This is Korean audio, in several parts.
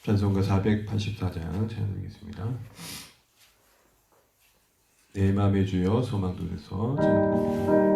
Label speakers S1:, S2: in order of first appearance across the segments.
S1: 찬송가 484장 찬양드리겠습니다. 내 맘의 주여 소망 돋으소 찬양드립니다.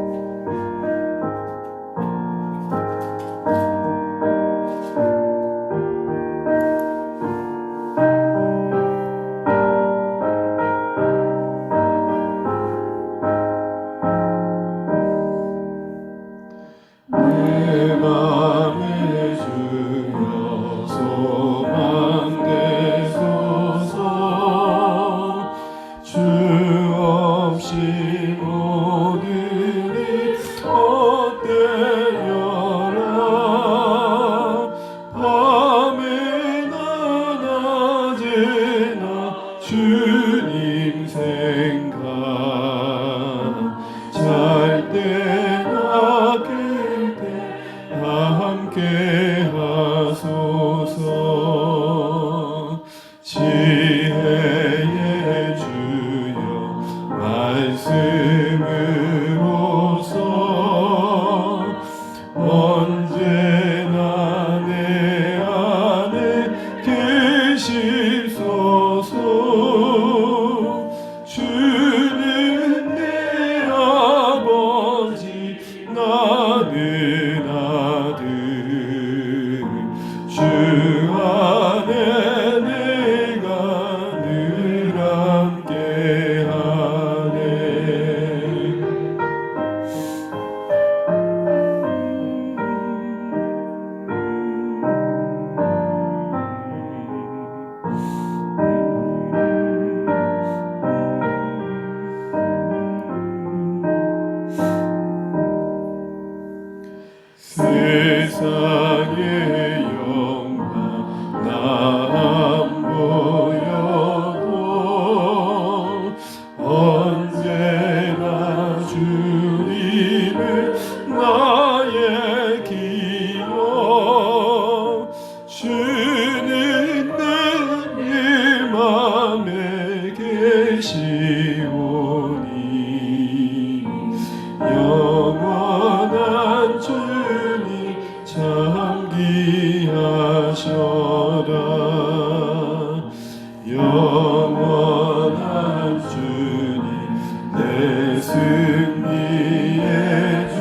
S1: 주님 생각 잘 때나 깰 때 함께 하소서. 지혜의 주여 말씀으로서 언제나 내 안에 계시소서. 주는 내 아버지 나는 아들 주 안에 내가 늘 함께하네. 세상의 영광 나 안 보여도 언제나 주님을 나의 기억. 주는 내 맘에 계시오니 영원한 주님 참 귀하셔라. 영원한 주님 내 승리의 주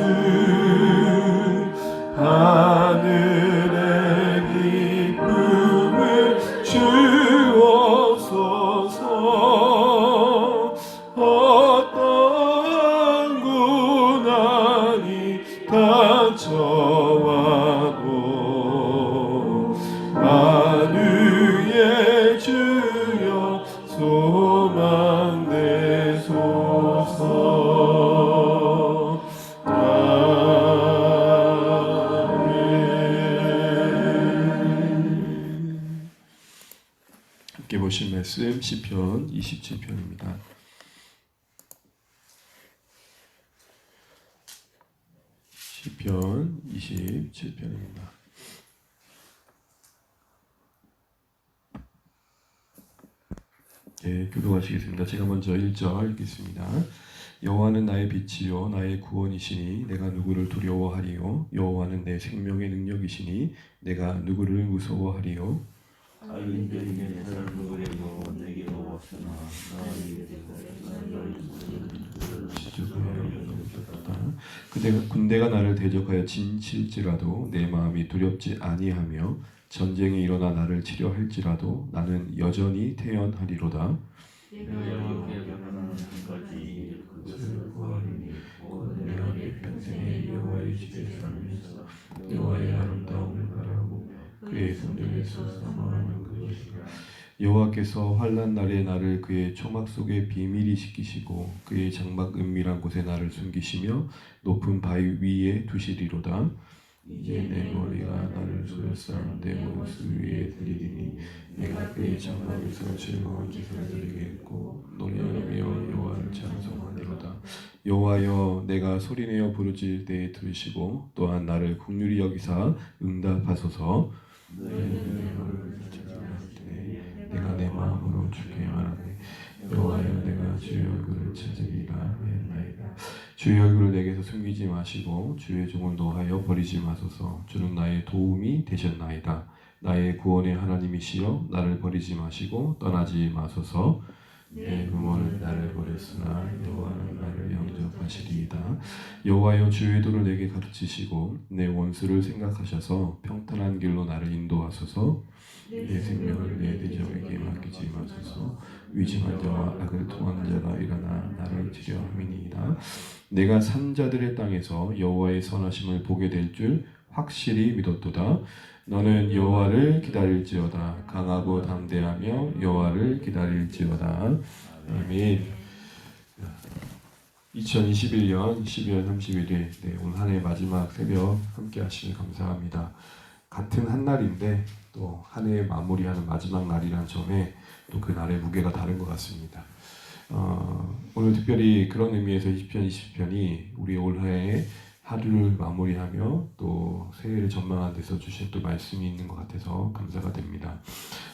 S1: 하늘의 기쁨을 주옵소서. 어떠한 고난이 닥쳐와도 만유의 주여 소망 되소서. 아멘. 함께 보실 말씀 시편 27편입니다. 시편 27편입니다. 네, 교독하시겠습니다. 제가 먼저 1절 읽겠습니다. 여호와는 나의 빛이요 나의 구원이시니 내가 누구를 두려워하리요. 여호와는 내 생명의 능력이시니 내가 누구를 무서워하리요.
S2: 아인들에게 내 삶을 누리고 내게로 왔으나 나에게
S1: 군대가 나를 대적하여 진칠지라도 내 마음이 두렵지 아니하며 전쟁이 일어나 나를 치려 할지라도 나는 여전히 태연하리로다.
S2: 내가 여호와께 변하는 한까지 그것을 구하리니 내 평생에 여호와의 집에 살면서 여호와의 아름다움을 바라고 그의 성전에서 사모하는 것이라.
S1: 여호와께서 환난 날에 나를 그의 초막 속에 비밀히 지키시고 그의 장막 은밀한 곳에 나를 숨기시며 높은 바위 위에 두시리로다. 이제 내 머리가 나를 둘러싼 내 모습 위에 들리리니 내가 그의 장막에서 즐거운 기사를 드리겠고 노래하며 여호와를 찬송하리로다. 여호와여 내가 소리내어 부르짖을 때에 들으시고 또한 나를 긍휼히 여기사 응답하소서. 내가 내 마음으로 주께 말하네. 여호와여 내가 주의 얼굴을 찾으리라 하였나이다. 주의 얼굴을 내게서 숨기지 마시고 주의 종을 노하여 버리지 마소서. 주는 나의 도움이 되셨나이다. 나의 구원의 하나님이시여 나를 버리지 마시고 떠나지 마소서. 내 부모는 나를 버렸으나 여호와는 나를 영접하시리이다. 여호와여 주의 도를 내게 가르치시고 내 원수를 생각하셔서 평탄한 길로 나를 인도하소서. 내 생명을 내 대적에게 맡기지 마소서. 위증한 자와 악을 통하는 자가 일어나 나를 치려 함이니이다. 내가 산자들의 땅에서 여호와의 선하심을 보게 될 줄 확실히 믿었도다. 너는 여호와를 기다릴지어다. 강하고 담대하며 여호와를 기다릴지어다. 아멘. 2021년 12월 31일 오늘 한 해 마지막 새벽 함께 하시니 감사합니다. 같은 한 날인데 또 한 해 마무리하는 마지막 날이라는 점에 또 그 날의 무게가 다른 것 같습니다. 오늘 특별히 그런 의미에서 20편 20편이 우리 올해의 하루를 마무리하며 또 새해를 전망하는 데서 주신 또 말씀이 있는 것 같아서 감사가 됩니다.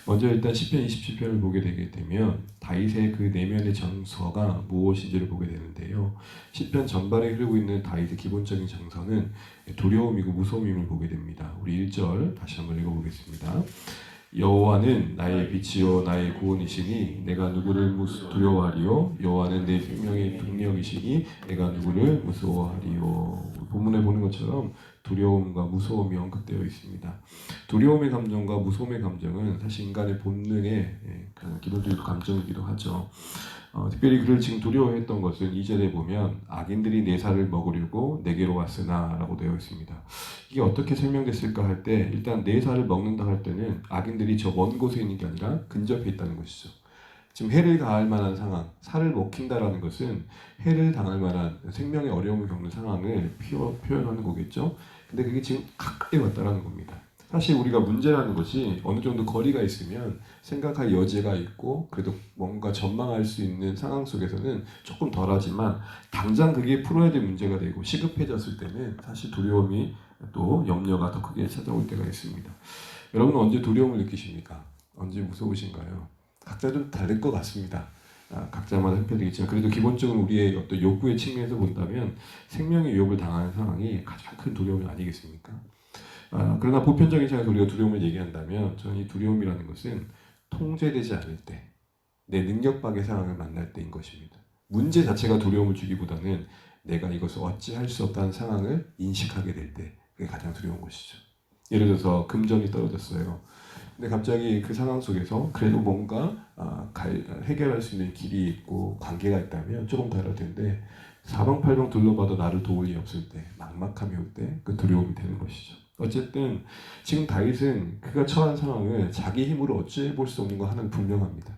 S1: 먼저 일단 10편 27편을 보게 되게 되면 다윗의 그 내면의 정서가 무엇인지를 보게 되는데요. 10편 전반에 흐르고 있는 다윗의 기본적인 정서는 두려움이고 무서움임을 보게 됩니다. 우리 1절 다시 한번 읽어보겠습니다. 여호와는 나의 빛이요 나의 구원이시니 내가 누구를 두려워하리요. 여호와는 내 생명의 동력이시니 내가 누구를 무서워하리요. 본문에 보는 것처럼 두려움과 무서움이 언급되어 있습니다. 두려움의 감정과 무서움의 감정은 사실 인간의 본능의 기본적인 감정이기도 하죠. 특별히 그를 지금 두려워했던 것은 2절에 보면 악인들이 내 살을 먹으려고 내게로 왔으나 라고 되어 있습니다. 이게 어떻게 설명됐을까 할 때 일단 내 살을 먹는다 할 때는 악인들이 저 먼 곳에 있는 게 아니라 근접해 있다는 것이죠. 지금 해를 가할 만한 상황, 살을 먹힌다라는 것은 해를 당할 만한 생명의 어려움을 겪는 상황을 표현하는 거겠죠. 근데 그게 지금 가까이 왔다라는 겁니다. 사실 우리가 문제라는 것이 어느 정도 거리가 있으면 생각할 여지가 있고 그래도 뭔가 전망할 수 있는 상황 속에서는 조금 덜하지만 당장 그게 풀어야 될 문제가 되고 시급해졌을 때는 사실 두려움이 또 염려가 더 크게 찾아올 때가 있습니다. 여러분은 언제 두려움을 느끼십니까? 언제 무서우신가요? 각자 좀 다를 것 같습니다. 각자마다 형편되겠지만 그래도 기본적으로 우리의 어떤 욕구의 측면에서 본다면 생명의 위협을 당하는 상황이 가장 큰 두려움이 아니겠습니까? 그러나 보편적인 차원에서 우리가 두려움을 얘기한다면 저는 이 두려움이라는 것은 통제되지 않을 때, 내 능력 밖의 상황을 만날 때인 것입니다. 문제 자체가 두려움을 주기보다는 내가 이것을 어찌할 수 없다는 상황을 인식하게 될 때 그게 가장 두려운 것이죠. 예를 들어서 금전이 떨어졌어요. 근데 갑자기 그 상황 속에서 그래도 뭔가 해결할 수 있는 길이 있고 관계가 있다면 조금 다를 텐데 사방팔방 둘러봐도 나를 도울 리 없을 때, 막막함이 올 때 그 두려움이 되는 것이죠. 어쨌든 지금 다윗은 그가 처한 상황을 자기 힘으로 어찌해볼 수 없는 거 하나는 분명합니다.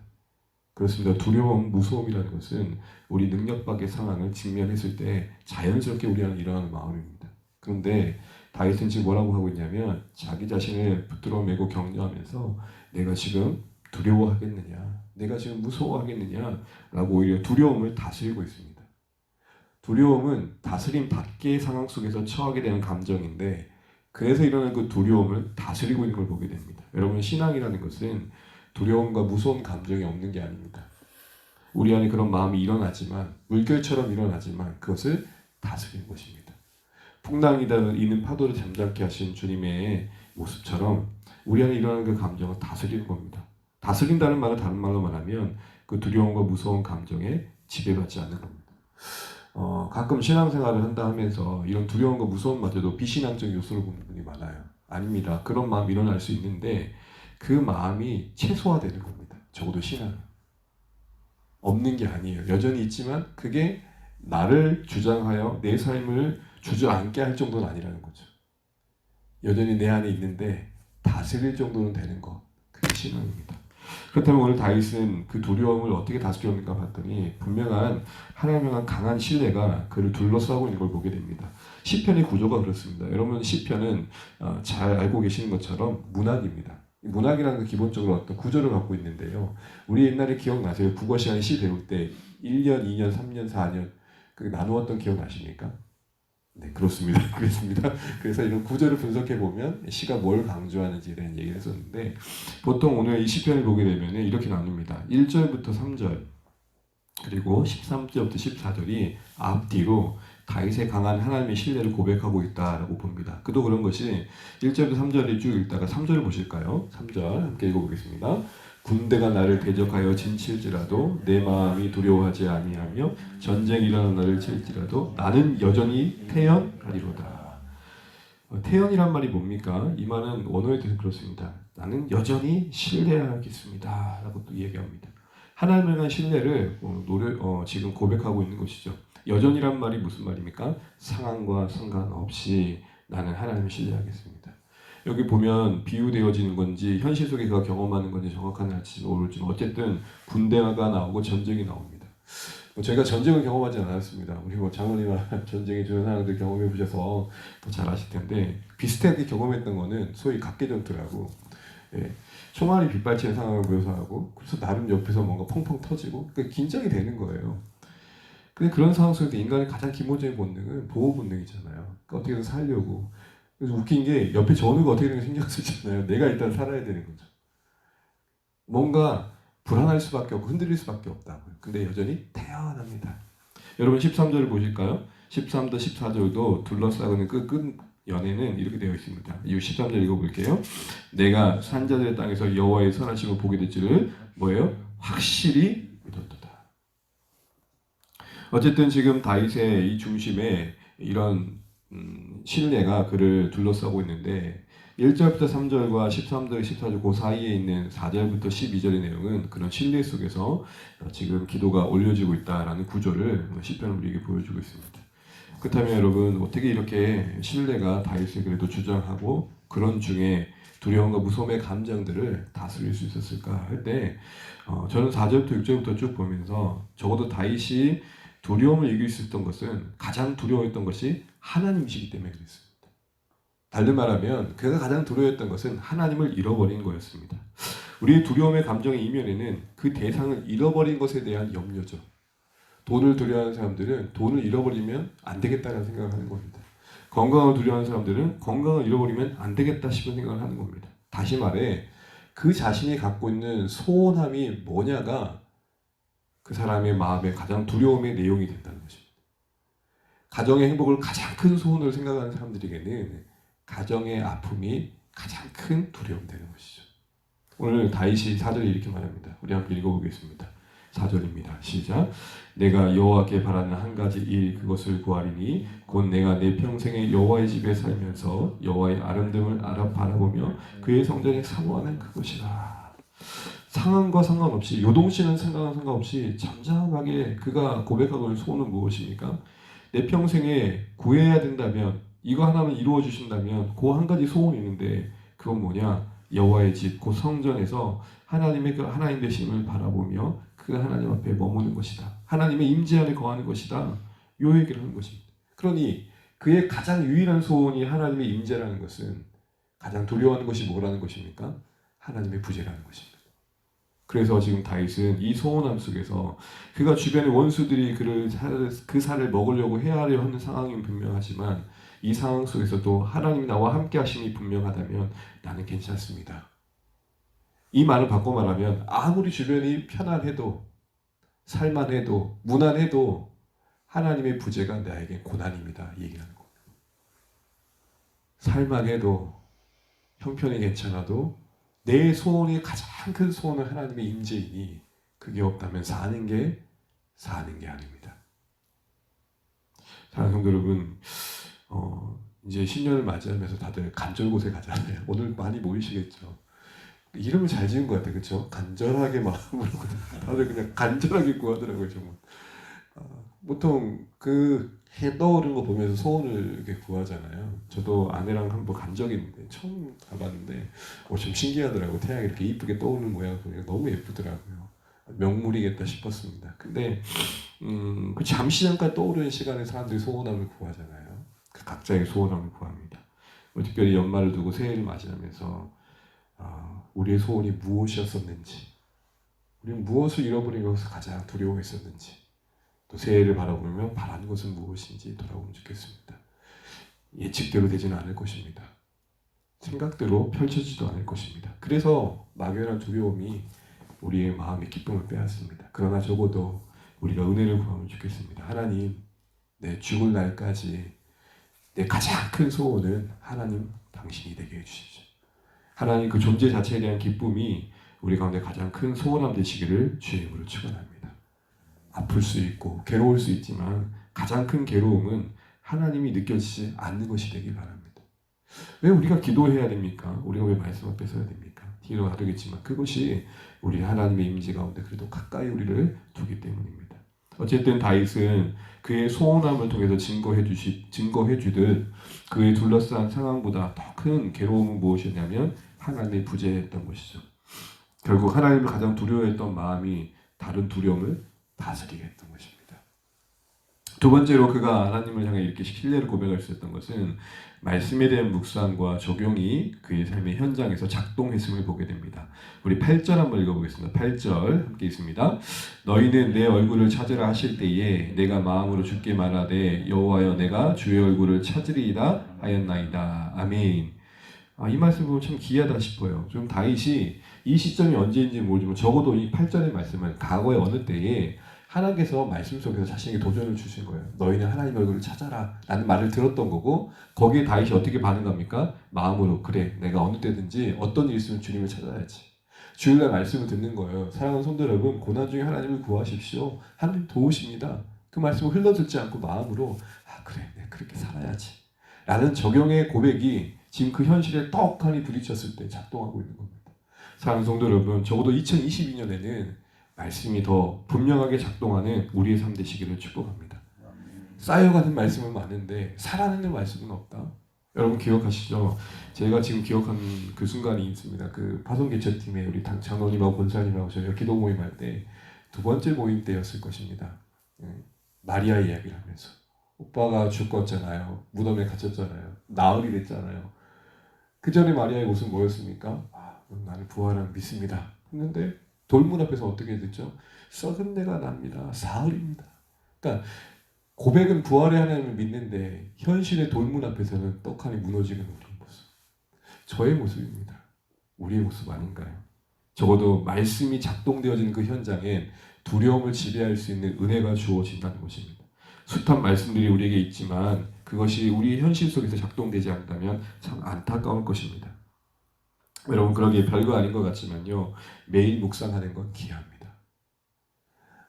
S1: 그렇습니다. 두려움, 무서움이라는 것은 우리 능력 밖의 상황을 직면했을 때 자연스럽게 우리 안에 일어나는 마음입니다. 그런데 다윗은 지금 뭐라고 하고 있냐면 자기 자신을 붙들어 매고 격려하면서 내가 지금 두려워하겠느냐, 내가 지금 무서워하겠느냐 라고 오히려 두려움을 다스리고 있습니다. 두려움은 다스림 밖의 상황 속에서 처하게 되는 감정인데 그래서 일어나는 그 두려움을 다스리고 있는 걸 보게 됩니다. 여러분, 신앙이라는 것은 두려움과 무서운 감정이 없는 게 아닙니다. 우리 안에 그런 마음이 일어나지만 물결처럼 일어나지만 그것을 다스리는 것입니다. 풍랑이다 있는 파도를 잠잠케 하신 주님의 모습처럼 우리 안에 일어나는 그 감정을 다스리는 겁니다. 다스린다는 말은 다른 말로 말하면 그 두려움과 무서운 감정에 지배받지 않는 겁니다. 가끔 신앙생활을 한다 하면서 이런 두려움과 무서움마저도 비신앙적 요소를 보는 분이 많아요. 아닙니다. 그런 마음이 일어날 수 있는데 그 마음이 최소화되는 겁니다. 적어도 신앙은. 없는 게 아니에요. 여전히 있지만 그게 나를 주장하여 내 삶을 주저앉게 할 정도는 아니라는 거죠. 여전히 내 안에 있는데 다스릴 정도는 되는 것. 그게 신앙입니다. 그렇다면 오늘 다윗은 그 두려움을 어떻게 다스렸는가 봤더니 분명한 하나님에 대한 강한 신뢰가 그를 둘러싸고 있는 걸 보게 됩니다. 시편의 구조가 그렇습니다. 여러분, 시편은 잘 알고 계시는 것처럼 문학입니다. 문학이라는 건 기본적으로 어떤 구조를 갖고 있는데요. 우리 옛날에 기억나세요? 국어 시간에 시 배울 때 1년, 2년, 3년, 4년 나누었던 기억 나십니까? 네, 그렇습니다. 그렇습니다. 그래서 이런 구조를 분석해 보면 시가 뭘 강조하는지에 대한 얘기를 했었는데 보통 오늘 이 시편을 보게 되면 이렇게 나눕니다. 1절부터 3절 그리고 13절부터 14절이 앞뒤로 다윗의 강한 하나님의 신뢰를 고백하고 있다라고 봅니다. 그도 그런 것이 1절부터 3절을 쭉 읽다가 3절을 보실까요? 3절 함께 읽어보겠습니다. 군대가 나를 대적하여 진칠지라도 내 마음이 두려워하지 아니하며 전쟁이 일어나 나를 칠지라도 나는 여전히 태연하리로다. 태연이란 말이 뭡니까? 이 말은 원어에 대해서 그렇습니다. 나는 여전히 신뢰하겠습니다 라고 또 얘기합니다. 하나님에 대한 신뢰를 지금 고백하고 있는 것이죠. 여전이란 말이 무슨 말입니까? 상황과 상관없이 나는 하나님을 신뢰하겠습니다. 여기 보면 비유되어지는 건지 현실 속에 그가 경험하는 건지 정확한지 모르지만 어쨌든 군대가 나오고 전쟁이 나옵니다. 저희가 전쟁을 경험하지 않았습니다. 우리 장로님이나 전쟁에 주는 사람들 경험해 보셔서 잘 아실 텐데 비슷하게 경험했던 거는 소위 각계전투라고 총알이 빗발치는 상황을 묘사하고 그래서 나름 옆에서 뭔가 펑펑 터지고 긴장이 되는 거예요. 근데 그런 상황 속에서 인간의 가장 기본적인 본능은 보호 본능이잖아요. 그러니까 어떻게든 살려고. 그래서 웃긴 게 옆에 전우가 어떻게 되는 신경 쓰잖아요. 내가 일단 살아야 되는 거죠. 뭔가 불안할 수밖에 없고 흔들릴 수밖에 없다고요. 근데 여전히 태연합니다. 여러분 13절을 보실까요? 13도 14절도 둘러싸고는 끝 연에는 이렇게 되어 있습니다. 이 13절 읽어볼게요. 내가 산자들의 땅에서 여호와의 선하심을 보게 될지를 뭐예요? 확실히 믿었도다. 어쨌든 지금 다윗의 이 중심에 이런 신뢰가 그를 둘러싸고 있는데 1절부터 3절과 13절, 14절 그 사이에 있는 4절부터 12절의 내용은 그런 신뢰 속에서 지금 기도가 올려지고 있다라는 구조를 시편은 우리에게 보여주고 있습니다. 그렇다면 여러분 어떻게 이렇게 신뢰가 다윗을 그래도 주장하고 그런 중에 두려움과 무서움의 감정들을 다스릴 수 있었을까 할 때 저는 4절부터 6절부터 쭉 보면서 적어도 다윗이 두려움을 이길 수 있었던 것은 가장 두려워했던 것이 하나님이시기 때문에 그랬습니다. 달리 말하면 그가 가장 두려워했던 것은 하나님을 잃어버린 거였습니다. 우리의 두려움의 감정의 이면에는 그 대상을 잃어버린 것에 대한 염려죠. 돈을 두려워하는 사람들은 돈을 잃어버리면 안 되겠다는 생각을 하는 겁니다. 건강을 두려워하는 사람들은 건강을 잃어버리면 안 되겠다 싶은 생각을 하는 겁니다. 다시 말해 그 자신이 갖고 있는 소원함이 뭐냐가 그 사람의 마음에 가장 두려움의 내용이 된다는 것입니다. 가정의 행복을 가장 큰 소원으로 생각하는 사람들에게는 가정의 아픔이 가장 큰 두려움이 되는 것이죠. 오늘 다윗이 4절에 이렇게 말합니다. 우리 함께 읽어보겠습니다. 4절입니다. 시작. 내가 여호와께 바라는 한 가지 일 그것을 구하리니 곧 내가 내 평생에 여호와의 집에 살면서 여호와의 아름다움을 바라보며 그의 성전에 사모하는 그것이라. 상황과 상관없이 요동치는 생각과 상관없이 잠잠하게 그가 고백하고 있는 소원은 무엇입니까? 내 평생에 구해야 된다면 이거 하나만 이루어 주신다면 그 한 가지 소원이 있는데 그건 뭐냐? 여호와의 집, 그 성전에서 하나님의 그 하나님 되심을 바라보며 그 하나님 앞에 머무는 것이다. 하나님의 임재 안에 거하는 것이다. 요 얘기를 하는 것입니다. 그러니 그의 가장 유일한 소원이 하나님의 임재라는 것은 가장 두려워하는 것이 뭐라는 것입니까? 하나님의 부재라는 것입니다. 그래서 지금 다윗은 이 소원함 속에서 그가 주변의 원수들이 그 살을 먹으려고 헤아려 하는 상황이 분명하지만 이 상황 속에서도 하나님이 나와 함께 하심이 분명하다면 나는 괜찮습니다. 이 말을 바꿔 말하면 아무리 주변이 편안해도 살만해도 무난해도 하나님의 부재가 나에게 고난입니다. 이 얘기하는 겁니다. 살만해도 형편이 괜찮아도 내 소원이 가장 큰 소원은 하나님의 임재이니 그게 없다면 사는 게 아닙니다. 사랑하는 성도 여러분, 이제 신년을 맞이하면서 다들 간절곳에 가잖아요. 오늘 많이 모이시겠죠. 이름을 잘 지은 것 같아요. 그렇죠? 간절하게 마음으로 다들 그냥 간절하게 구하더라고요. 정말. 보통 그 해 떠오르는 거 보면서 소원을 이렇게 구하잖아요. 저도 아내랑 한번 간 적이 있는데 처음 가봤는데 좀 신기하더라고요. 태양이 이렇게 이쁘게 떠오르는 모양을 보니까 너무 예쁘더라고요. 명물이겠다 싶었습니다. 근데 그 잠시 잠깐 떠오르는 시간에 사람들이 소원함을 구하잖아요. 그 각자의 소원함을 구합니다. 특별히 연말을 두고 새해를 맞이하면서 우리의 소원이 무엇이었었는지, 우리는 무엇을 잃어버린 것을 가장 두려워했었는지, 또 새해를 바라보며 바라는 것은 무엇인지 돌아보면 좋겠습니다. 예측대로 되지는 않을 것입니다. 생각대로 펼쳐지지도 않을 것입니다. 그래서 막연한 두려움이 우리의 마음의 기쁨을 빼앗습니다. 그러나 적어도 우리가 은혜를 구하면 좋겠습니다. 하나님, 내 죽을 날까지 내 가장 큰 소원은 하나님 당신이 되게 해주시죠. 하나님 그 존재 자체에 대한 기쁨이 우리 가운데 가장 큰 소원함 되시기를 주의 이름으로 축원합니다. 아플 수 있고 괴로울 수 있지만 가장 큰 괴로움은 하나님이 느껴지지 않는 것이 되길 바랍니다. 왜 우리가 기도해야 됩니까? 우리가 왜 말씀 앞에 서야 됩니까? 뒤로 다르겠지만 그것이 우리 하나님의 임재 가운데 그래도 가까이 우리를 두기 때문입니다. 어쨌든 다윗은 그의 소원함을 통해서 증거해 주듯 그의 둘러싼 상황보다 더 큰 괴로움은 무엇이었냐면 하나님의 부재했던 것이죠. 결국 하나님을 가장 두려워했던 마음이 다른 두려움을 다스리게 했던 것입니다. 두 번째로 그가 하나님을 향해 이렇게 신뢰를 고백할 수 있었던 것은 말씀에 대한 묵상과 적용이 그의 삶의 현장에서 작동했음을 보게 됩니다. 우리 8절 한번 읽어보겠습니다. 8절 함께 있습니다. 너희는 내 얼굴을 찾으라 하실 때에 내가 마음으로 주께 말하되 여호와여 내가 주의 얼굴을 찾으리이다 하였나이다. 아멘. 이 말씀 보면 참 귀하다 싶어요. 좀 다윗이 이 시점이 언제인지 모르지만 적어도 이 8절의 말씀은 과거의 어느 때에 하나님께서 말씀 속에서 자신에게 도전을 주신 거예요. 너희는 하나님 얼굴을 찾아라 라는 말을 들었던 거고 거기에 다윗이 어떻게 반응합니까? 마음으로 그래 내가 어느 때든지 어떤 일이 있으면 주님을 찾아야지. 주일날 말씀을 듣는 거예요. 사랑하는 성도 여러분 고난 중에 하나님을 구하십시오. 하나님 도우십니다. 그 말씀을 흘러듣지 않고 마음으로 그래 내가 그렇게 살아야지 라는 적용의 고백이 지금 그 현실에 떡하니 부딪혔을 때 작동하고 있는 겁니다. 사랑하는 성도 여러분 적어도 2022년에는 말씀이 더 분명하게 작동하는 우리의 삶 되시기를 축복합니다. 쌓여가는 말씀은 많은데 살아내는 말씀은 없다. 여러분 기억하시죠? 제가 지금 기억하는 그 순간이 있습니다. 그 파송개척팀에 우리 장로님하고 권사님하고 저희가 기도 모임할 때 두 번째 모임 때였을 것입니다. 마리아 이야기를 하면서 오빠가 죽었잖아요. 무덤에 갇혔잖아요. 나흘이 됐잖아요. 그 전에 마리아의 모습은 뭐였습니까? 나는 부활을 믿습니다. 했는데 돌문 앞에서 어떻게 됐죠? 썩은 내가 납니다. 사흘입니다. 그러니까 고백은 부활의 하나님을 믿는데 현실의 돌문 앞에서는 떡하니 무너지는 우리의 모습. 저의 모습입니다. 우리의 모습 아닌가요? 적어도 말씀이 작동되어지는 그 현장엔 두려움을 지배할 수 있는 은혜가 주어진다는 것입니다. 숱한 말씀들이 우리에게 있지만 그것이 우리 현실 속에서 작동되지 않는다면 참 안타까울 것입니다. 여러분 그러기에 별거 아닌 것 같지만요. 매일 묵상하는 건 귀합니다.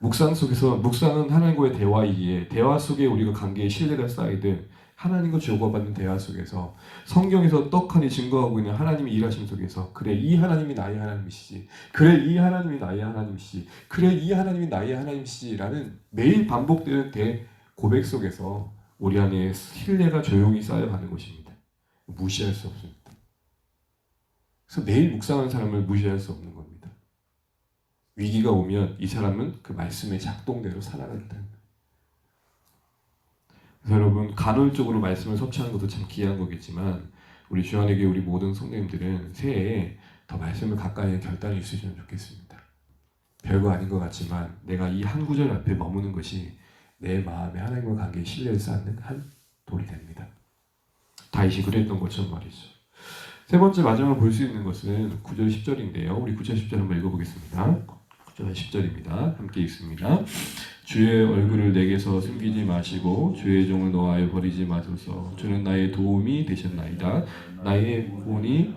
S1: 묵상 속에서 묵상은 하나님과의 대화이기에 대화 속에 우리가 관계의 신뢰가 쌓이듯 하나님과 주고받는 대화 속에서 성경에서 떡하니 증거하고 있는 하나님의 일하심 속에서 그래 이 하나님이 나의 하나님이시지 그래 이 하나님이 나의 하나님이시지 그래 이 하나님이 나의 하나님이시지 라는 매일 반복되는 고백 속에서 우리 안에 신뢰가 조용히 쌓여가는 것입니다. 무시할 수 없습니다. 그래서 매일 묵상하는 사람을 무시할 수 없는 겁니다. 위기가 오면 이 사람은 그 말씀의 작동대로 살아간다. 그래서 여러분 간헐적으로 말씀을 섭취하는 것도 참 귀한 거겠지만 우리 주 안에 계신 우리 모든 성도님들은 새해에 더 말씀을 가까이 결단이 있으시면 좋겠습니다. 별거 아닌 것 같지만 내가 이 한 구절 앞에 머무는 것이 내 마음에 하나님과 관계에 신뢰를 쌓는 한 돌이 됩니다. 다윗이 그랬던 것처럼 말이죠. 세 번째 마지막으로 볼 수 있는 것은 9절 10절인데요. 우리 9절 10절 한번 읽어보겠습니다. 9절 10절입니다. 함께 읽습니다. 주의 얼굴을 내게서 숨기지 마시고 주의 종을 노하여 버리지 마소서. 주는 나의 도움이 되셨나이다. 나의 본이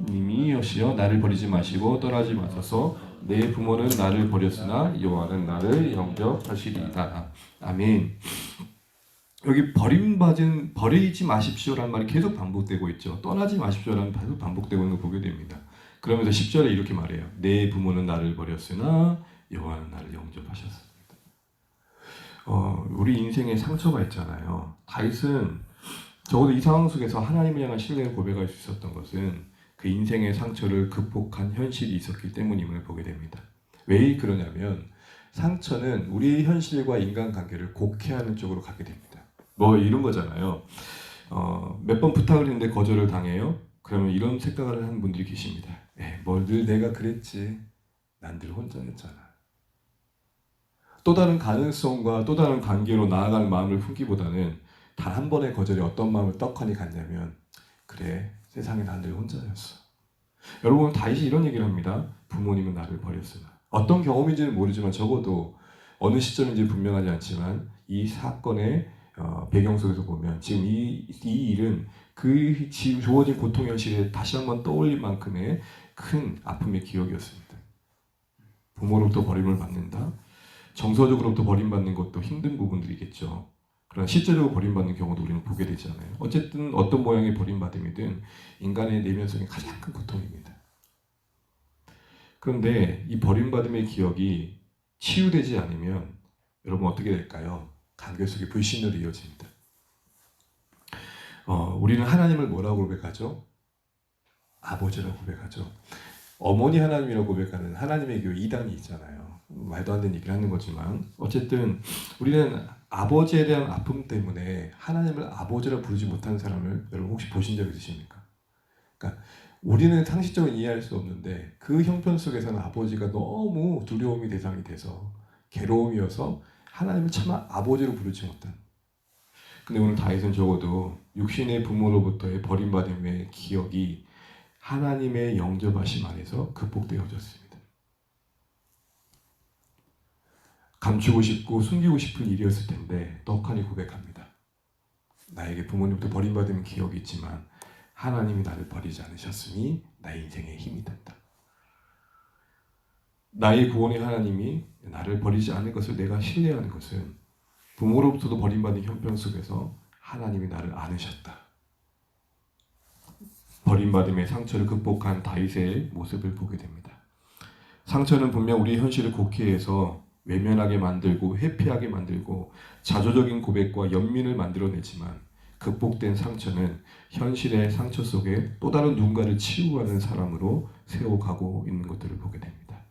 S1: 님이여시여 나를 버리지 마시고 떠나지 마소서. 내 부모는 나를 버렸으나 여호와는 나를 영접하시리이다. 아멘. 여기 버리지 마십시오라는 말이 계속 반복되고 있죠. 떠나지 마십시오라는 말이 계속 반복되고 있는 걸 보게 됩니다. 그러면서 10절에 이렇게 말해요. 내 부모는 나를 버렸으나 여호와는 나를 영접하셨습니다. 우리 인생에 상처가 있잖아요. 다윗은 적어도 이 상황 속에서 하나님을 향한 신뢰를 고백할 수 있었던 것은 그 인생의 상처를 극복한 현실이 있었기 때문임을 보게 됩니다. 왜 그러냐면 상처는 우리의 현실과 인간관계를 곡해하는 쪽으로 가게 됩니다. 뭐 이런 거잖아요. 몇 번 부탁을 했는데 거절을 당해요. 그러면 이런 생각을 하는 분들이 계십니다. 뭘 늘 내가 그랬지. 난 늘 혼자였잖아. 또 다른 가능성과 또 다른 관계로 나아가는 마음을 품기보다는 단 한 번의 거절이 어떤 마음을 떡하니 갖냐면 그래 세상에 난 늘 혼자였어. 여러분 다윗이 이런 얘기를 합니다. 부모님은 나를 버렸으나 어떤 경험인지는 모르지만 적어도 어느 시점인지 분명하지 않지만 이 사건의 배경 속에서 보면 지금 이 일은 그 지금 주어진 고통 현실에 다시 한번 떠올릴 만큼의 큰 아픔의 기억이었습니다. 부모로부터 버림을 받는다. 정서적으로부터 버림받는 것도 힘든 부분들이겠죠. 그러나 실제적으로 버림받는 경우도 우리는 보게 되잖아요. 어쨌든 어떤 모양의 버림받음이든 인간의 내면 속에 가장 큰 고통입니다. 그런데 이 버림받음의 기억이 치유되지 않으면 여러분 어떻게 될까요? 관계 속에 불신으로 이어집니다. 우리는 하나님을 뭐라고 고백하죠? 아버지라고 고백하죠. 어머니 하나님이라고 고백하는 하나님의 교회 이단이 있잖아요. 말도 안 되는 얘기를 하는 거지만 어쨌든 우리는 아버지에 대한 아픔 때문에 하나님을 아버지라 부르지 못하는 사람을 여러분 혹시 보신 적 있으십니까? 그러니까 우리는 상식적으로 이해할 수 없는데 그 형편 속에서는 아버지가 너무 두려움의 대상이 돼서 괴로움이어서 하나님을 차마 아버지로 부르지 못한. 근데 오늘 다윗은 적어도 육신의 부모로부터의 버림받음의 기억이 하나님의 영접하심 안에서 극복되어졌습니다. 감추고 싶고 숨기고 싶은 일이었을 텐데 떡하니 고백합니다. 나에게 부모님부터 버림받은 기억이 있지만 하나님이 나를 버리지 않으셨으니 나의 인생에 힘이 된다. 나의 구원의 하나님이 나를 버리지 않을 것을 내가 신뢰하는 것은 부모로부터도 버림받은 형편 속에서 하나님이 나를 안으셨다. 버림받음의 상처를 극복한 다윗의 모습을 보게 됩니다. 상처는 분명 우리의 현실을 곡해해서 외면하게 만들고 회피하게 만들고 자조적인 고백과 연민을 만들어내지만 극복된 상처는 현실의 상처 속에 또 다른 누군가를 치유하는 사람으로 세워가고 있는 것들을 보게 됩니다.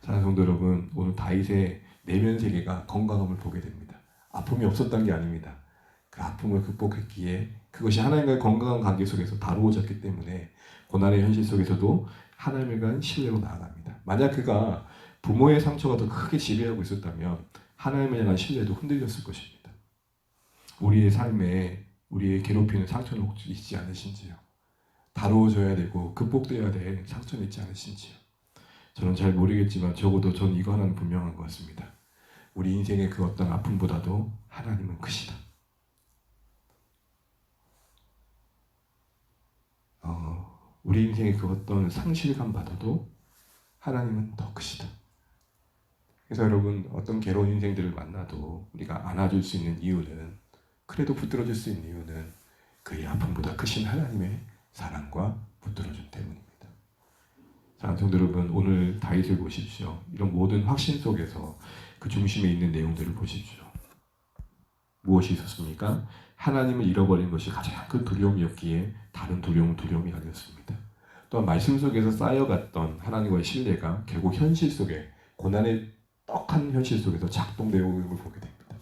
S1: 사랑하는 성도 여러분, 오늘 다윗의 내면 세계가 건강함을 보게 됩니다. 아픔이 없었던 게 아닙니다. 그 아픔을 극복했기에 그것이 하나님과의 건강한 관계 속에서 다루어졌기 때문에 고난의 현실 속에서도 하나님을 간 신뢰로 나아갑니다. 만약 그가 부모의 상처가 더 크게 지배하고 있었다면 하나님을 향한 신뢰도 흔들렸을 것입니다. 우리의 삶에 우리의 괴롭히는 상처는 혹시 있지 않으신지요? 다루어져야 되고 극복되어야 될 상처는 있지 않으신지요? 저는 잘 모르겠지만 적어도 전 이거 하나는 분명한 것 같습니다. 우리 인생의 그 어떤 아픔보다도 하나님은 크시다. 우리 인생의 그 어떤 상실감보다도 하나님은 더 크시다. 그래서 여러분 어떤 괴로운 인생들을 만나도 우리가 안아줄 수 있는 이유는, 그래도 붙들어줄 수 있는 이유는 그의 아픔보다 크신 하나님의 사랑과 붙들어준 때문입니다. 사랑하는 성도 여러분, 오늘 다윗을 보십시오. 이런 모든 확신 속에서 그 중심에 있는 내용들을 보십시오. 무엇이 있었습니까? 하나님을 잃어버린 것이 가장 큰 두려움이었기에 다른 두려움이 아니었습니다. 또한 말씀 속에서 쌓여갔던 하나님과의 신뢰가 결국 현실 속에 고난의 떡한 현실 속에서 작동되고 있는 걸 보게 됩니다.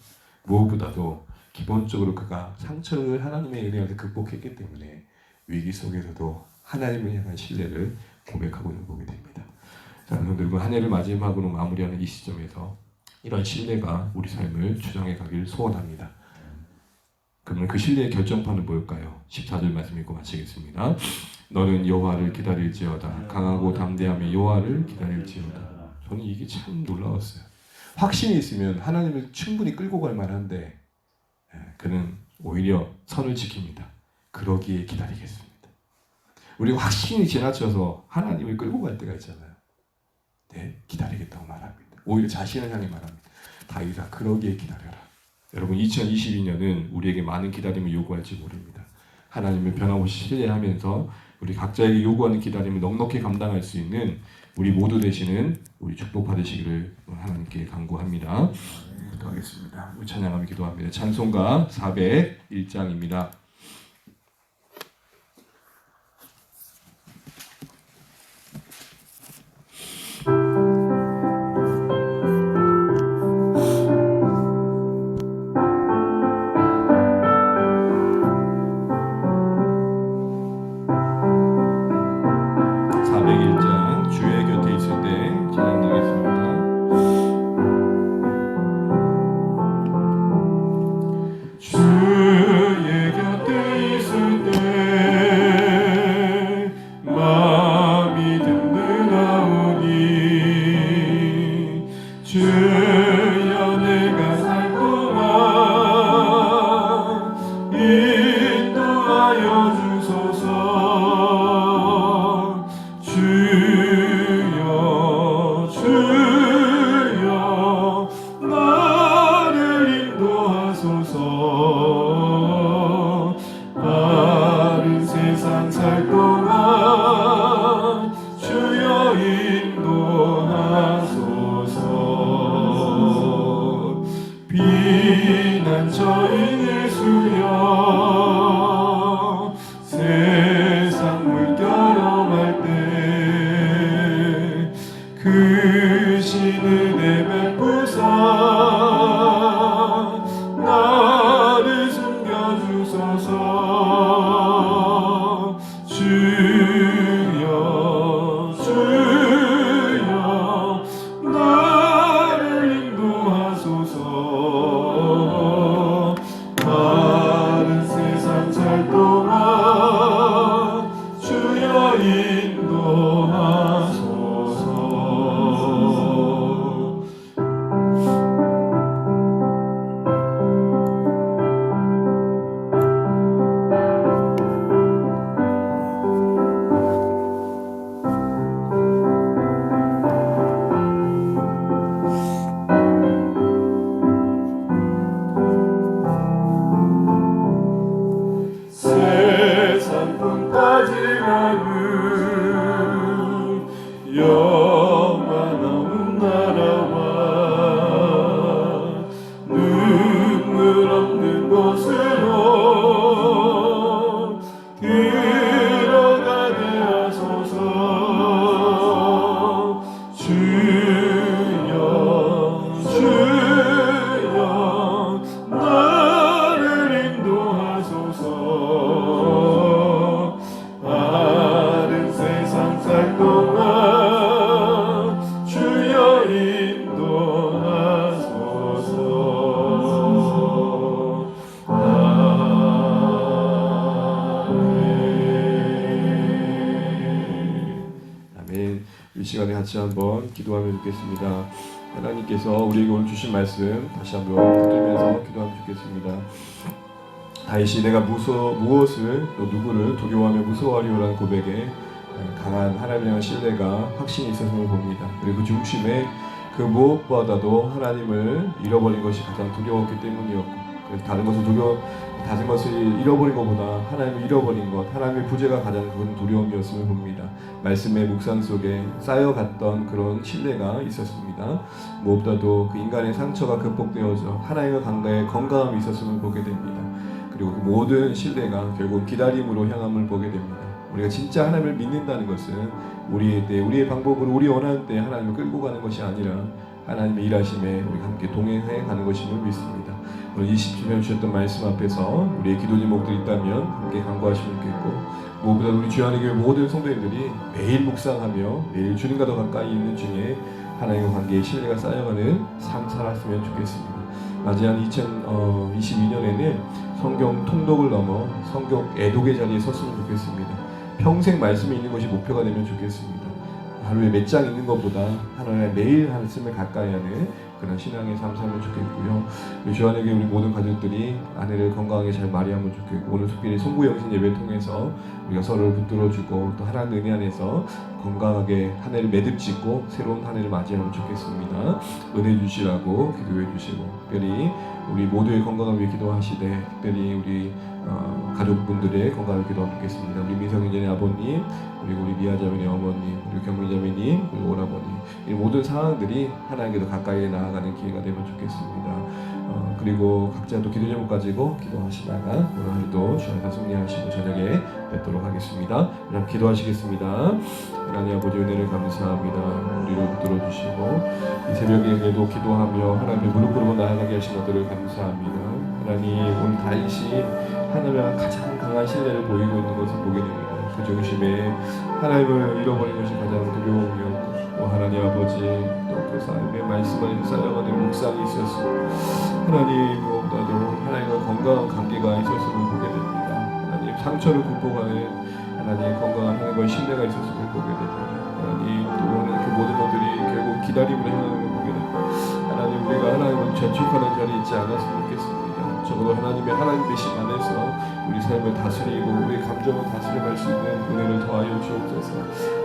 S1: 무엇보다도 기본적으로 그가 상처를 하나님의 은혜로 극복했기 때문에 위기 속에서도 하나님을 향한 신뢰를 고백하고 있는 걸 보게 됩니다. 자, 여러분 한 해를 마지막으로 마무리하는 이 시점에서 이런 신뢰가 우리 삶을 주장해 가길 소원합니다. 그러면 그 신뢰의 결정판은 뭘까요? 14절 말씀 읽고 마치겠습니다. 너는 여호와를 기다릴지어다. 강하고 담대함의 여호와를 기다릴지어다. 저는 이게 참 놀라웠어요. 확신이 있으면 하나님을 충분히 끌고 갈 만한데 그는 오히려 선을 지킵니다. 그러기에 기다리겠습니다. 우리가 확신이 지나쳐서 하나님을 끌고 갈 때가 있잖아요. 네, 기다리겠다고 말합니다. 오히려 자신을 향해 말합니다. 다윗아, 그러기에 기다려라. 여러분, 2022년은 우리에게 많은 기다림을 요구할지 모릅니다. 하나님을 변함없이 신뢰하면서 우리 각자에게 요구하는 기다림을 넉넉히 감당할 수 있는 우리 모두 되시는 우리 축복 받으시기를 하나님께 간구합니다. 기도하겠습니다. 우리 찬양하며 기도합니다. 찬송가 401장입니다. 주의 곁에 있을 때 찬양 드리겠습니다. 주의 곁에 주여 나를 인도하소서. 바른 세상 살 동안 주여 인도하소서. 비난처인 예수여 세상 물결엄할 때 그 신은혜 베푸사 나를 숨겨주소서. 주여 주여 나를 인도하소서. 바른 세상 살 동안 주여 인도하소서. 세상 꿈까지 가는 영원 없는 나라와 눈물 없는 곳으로 들어가게 하소서. 주여 주여 나를 인도하소서. 바른 세상 살 동안 주여 인도하소서. 아멘. 이 시간에 같이 한번 기도하면 좋겠습니다. 하나님께서 우리에게 오늘 주신 말씀 다시 한번 붙들면서 기도하면 좋겠습니다. 다윗이 내가 무엇을 또 누구를 두려워하며 무서워하리오라는 고백에 강한 하나님에 대한 신뢰가 확신이 있었음을 봅니다. 그리고 그 중심에 그 무엇보다도 하나님을 잃어버린 것이 가장 두려웠기 때문이었고, 그래서 다른 것을 잃어버린 것보다 하나님을 잃어버린 것, 하나님의 부재가 가장 큰 두려움이었음을 봅니다. 말씀의 묵상 속에 쌓여갔던 그런 신뢰가 있었습니다. 무엇보다도 그 인간의 상처가 극복되어져 하나님과 관계에 건강함이 있었음을 보게 됩니다. 그리고 그 모든 신뢰가 결국 기다림으로 향함을 보게 됩니다. 우리가 진짜 하나님을 믿는다는 것은 우리의 방법으로 우리 원하는 때 하나님을 끌고 가는 것이 아니라 하나님의 일하심에 우리가 함께 동행해 가는 것임을 믿습니다. 오늘 20주년 주셨던 말씀 앞에서 우리의 기도 제목들이 있다면 함께 간구하시면 좋겠고, 무엇보다 우리 주안의 교회 모든 성도님들이 매일 묵상하며 매일 주님과 더 가까이 있는 중에 하나님과 관계에 신뢰가 쌓여가는 삶 살았으면 좋겠습니다. 맞이한 2022년에는 성경 통독을 넘어 성경 애독의 자리에 섰으면 좋겠습니다. 평생 말씀이 있는 것이 목표가 되면 좋겠습니다. 하루에 몇 장 있는 것보다 하루에 매일 말씀을 가까이 하는 그런 신앙의 삶 살면 좋겠고요. 우리 주안의 교회 우리 모든 가족들이 아내를 건강하게 잘 맞이하면 좋겠고, 오늘 특별히 송구영신 예배 통해서 우리가 서로를 붙들어주고 또 하나님 은혜 안에서 건강하게 한 해를 매듭짓고 새로운 한 해를 맞이하면 좋겠습니다. 은혜 주시라고 기도해 주시고, 특별히 우리 모두의 건강을 위해 기도하시되 특별히 우리 가족분들의 건강을 기도하겠습니다. 우리 민성윤전의 아버님, 그리고 우리 미아자매의 어머님, 그리고 경미자매님, 그리고 오라버님, 이 모든 상황들이 하나님께도 가까이 나아가는 기회가 되면 좋겠습니다. 그리고 각자 또 기도 제목 가지고 기도하시다가 오늘 하루도 주 안에서 승리하시고 저녁에 뵙도록 하겠습니다. 그럼 기도하시겠습니다. 하나님 아버지 은혜를 감사합니다. 우리를 붙들어주시고 이 새벽에도 기도하며 하나님의 무릎 꿇고 나아가게 하신 것들을 감사합니다. 하나님 오늘 다윗이 하나님의 가장 강한 신뢰를 보이고 있는 것을 보게 됩니다. 그 중심에 하나님을 잃어버린 것이 가장 두려움이었고, 또 하나님 아버지 또 그 삶의 말씀 안에서 쌓여가는 묵상이 있었습니다. 하나님 무엇보다도 하나님과 건강한 관계가 있었음을 보게 됩니다. 하나님 상처를 극복하는 하나님 건강한 하나님과의 신뢰가 있었음을 보게 됩니다. 하나님 또 그 모든 것들이 결국 기다림으로 향하는 걸 보게 됩니다. 하나님 우리가 하나님을 재촉하는 자리에 있지 않았으면 좋겠습니다. 적어도 하나님 되심 안에서 우리 삶을 다스리고 우리 감정을 다스려갈 수 있는 은혜를 더하여 주옵소서.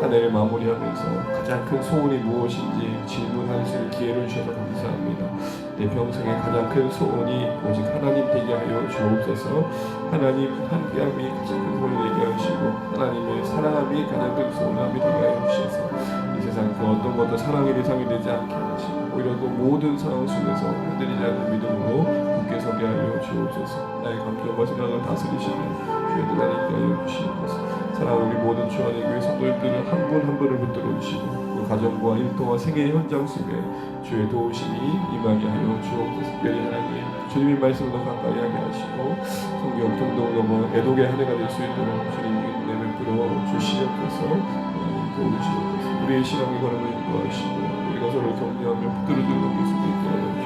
S1: 한 해를 마무리하면서 가장 큰 소원이 무엇인지 질문할 수 있는 기회를 주셔서 감사합니다. 내 평생의 가장 큰 소원이 오직 하나님 되게 하여 주옵소서. 하나님 함께함이 가장 큰 소원이 되게 하시고 하나님의 사랑함이 가장 큰 소원함이 되게 하여 주셔서 이 세상 그 어떤 것도 사랑의 대상이 되지 않게 하시고 오히려 그 모든 상황 속에서 흔들리지 않는 믿음으로 굳게 서게 하여 주옵소서. 나의 감정과 생각을 다스리시며 주의 하나님께 하여 주시옵소서. 사랑하는 우리 모든 주 안의 교회 성도들을 한 분 한 분을 붙들어 주시고 그 가정과 일터와 생애 현장 속에 주의 도우심이 임하게 하여 주옵소서. 특별히 하나님 주님의 말씀으로 가까이 하게 하시고 성경 동동 넘어 애독의 한 해가 될 수 있도록 주님 은혜 베풀어 주시옵소서. 도우시옵소서. 우리의 신앙의 걸음을 인도하시고 우리가 서로 격려하며 붙들어 주는 수 있게 하여